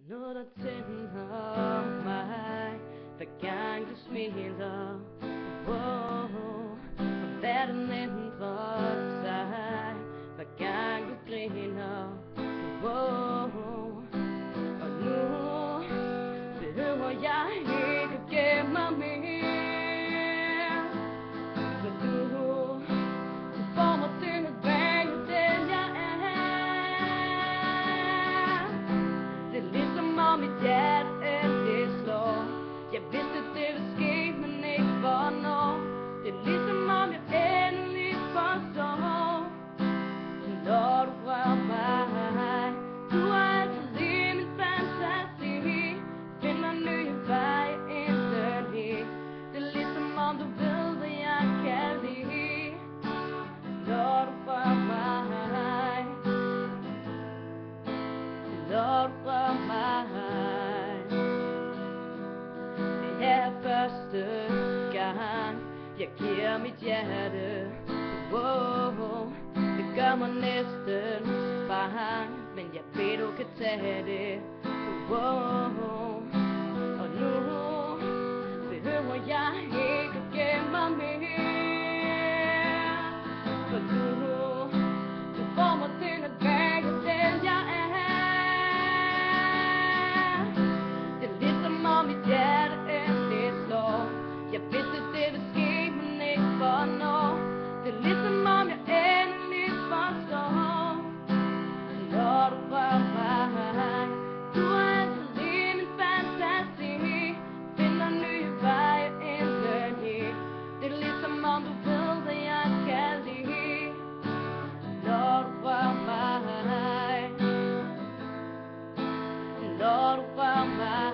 Noget der tænder mig, hver gang du smiler. Og verden ændrer sig, hver gang du griner. Og nu behøver jeg ikke gemme mig mere, for du får mig til at være den jeg er. Det er ligesom om mit hjerte det slår. Jeg vidste det ville ske, men ikke hvornår. Det er ligesom om jeg endelig forstår, når du rører mig. Du er altid lige min fantasi, finder nye veje indeni. Det er ligesom om du ved, hvad jeg kan lide, når du rører mig. Når du rører mig. Det er første gang jeg giver mit hjerte. Det gør mig næsten bange, men jeg ved du kan tage det. Og nu behøver jeg ikke at gemme mig mere, for du får mig til at være den jeg er. Det er ligesom om mit hjerte endelig slår. Jeg vidste det ville ske, men ikke hvornår. Det er ligesom om jeg endelig forstår, når du rører mig. Du er altid lige min fantasi, finder nye veje indeni. Det er ligesom om du ved, hvad jeg kan lide, når du rører mig. Når du rører mig.